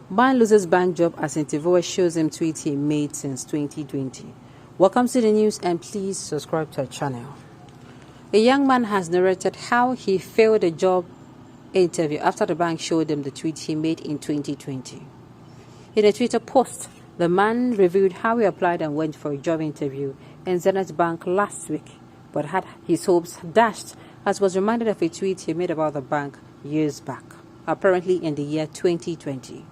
Man loses bank job as interviewer shows him tweet he made since 2020. Welcome to the news and please subscribe to our channel. A young man has narrated how he failed a job interview after the bank showed him the tweet he made in 2020. In a Twitter post, the man revealed how he applied and went for a job interview in Zenith Bank last week, but had his hopes dashed as was reminded of a tweet he made about the bank years back, apparently in the year 2020.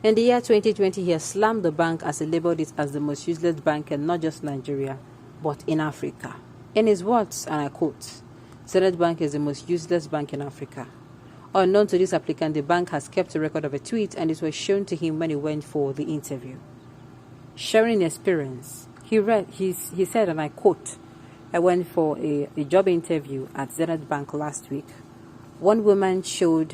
In the year 2020, he has slammed the bank as he labeled it as the most useless bank in not just Nigeria, but in Africa. In his words, and I quote, Zenith Bank is the most useless bank in Africa. Unknown to this applicant, the bank has kept a record of a tweet and it was shown to him when he went for the interview. Sharing experience, he said, and I quote, I went for a job interview at Zenith Bank last week. One woman from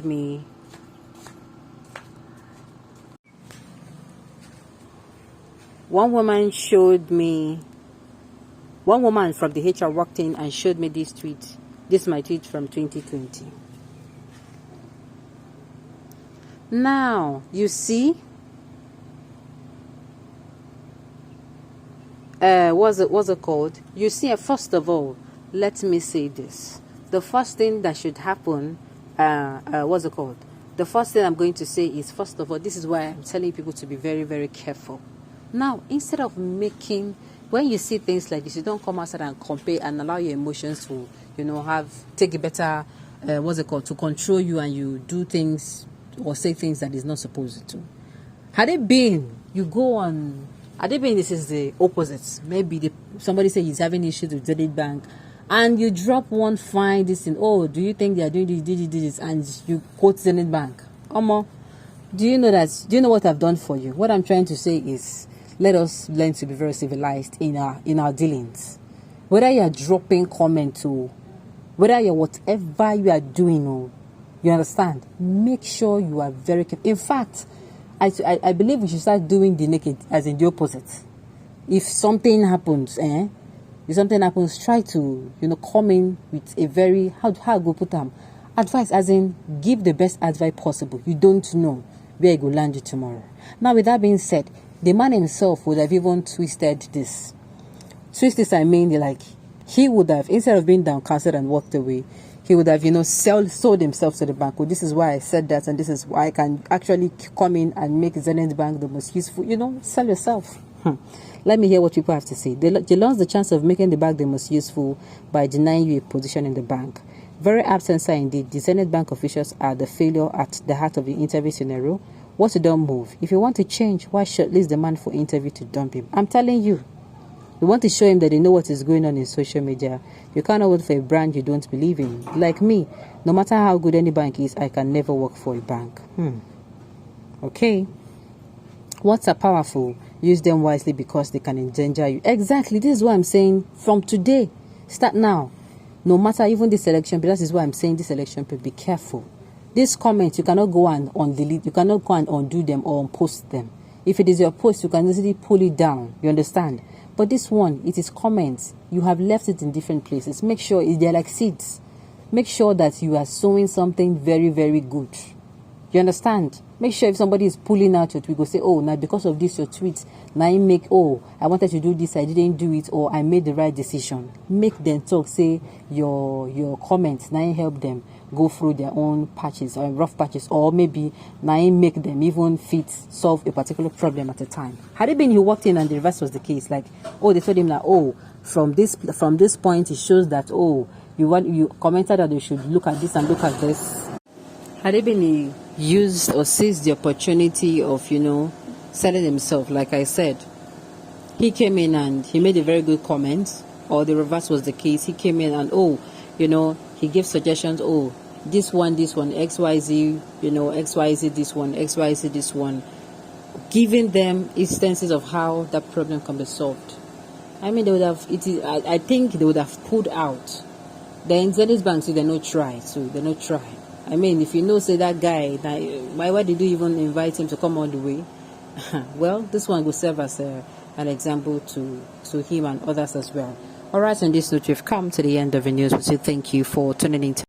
the HR walked in and showed me this tweet. This is my tweet from 2020. Now, you see, what's it called? You see, first of all, let me say this. The first thing that should happen, The first thing I'm going to say is, first of all, this is why I'm telling people to be very, very careful. Now, instead of when you see things like this, you don't come outside and compare and allow your emotions to, take a better, to control you, and you do things or say things that is not supposed to. Had it been this is the opposite. Maybe somebody say he's having issues with Zenith Bank, and you drop one fine this in, oh, do you think they are doing this, and you quote Zenith Bank. Do you know what I've done for you? What I'm trying to say is, let us learn to be very civilized in our dealings. Whether you are dropping comment or whether you're whatever you are doing, you understand? Make sure you are very careful. In fact, I believe we should start doing the naked as in the opposite. If something happens, try to, come in with a very, how I go put them, advice, as in give the best advice possible. You don't know where it will land you tomorrow. Now, with that being said, the man himself would have even twisted this. I mean, he would have, instead of being downcasted and walked away, he would have, sold himself to the bank. Well, this is why I said that, and this is why I can actually come in and make Zenith Bank the most useful. Sell yourself. Let me hear what people have to say. They lost the chance of making the bank the most useful by denying you a position in the bank. Very apt answer indeed. The Zenith Bank officials are the failure at the heart of the interview scenario. What to don't move? If you want to change, why shortlist the man for interview to dump him? I'm telling you. We want to show him that they know what is going on in social media. You cannot work for a brand you don't believe in. Like me, no matter how good any bank is, I can never work for a bank. Okay. Words are powerful. Use them wisely because they can endanger you. Exactly. This is what I'm saying. From today, start now. No matter even this election, but that is why I'm saying this election, but be careful. These comments, you cannot go and delete. You cannot go and undo them or unpost them. If it is your post, you can easily pull it down. You understand? But this one, it is comments. You have left it in different places. Make sure they're like seeds. Make sure that you are sowing something very, very good. You understand? Make sure if somebody is pulling out your tweet, go say, oh, now because of this, your tweet, now I wanted to do this, I didn't do it, or I made the right decision. Make them talk, say your comments, now help them go through their own patches or rough patches, or maybe now make them even solve a particular problem at a time. Had it been he walked in and the reverse was the case, they told him that, from this point it shows that, you commented that they should look at this and look at this. Had it been he used or seized the opportunity of, selling himself, like I said, he came in and he made a very good comment, or the reverse was the case. He came in and, he gave suggestions, this one, XYZ, XYZ, this one, XYZ, this one, giving them instances of how that problem can be solved. I mean, I think they would have pulled out. Then Zenith Bank, they not try. I mean, if say that guy, why did you even invite him to come all the way? Well, this one will serve as an example to him and others as well. All right, on this note, we've come to the end of the news. We say thank you for tuning in.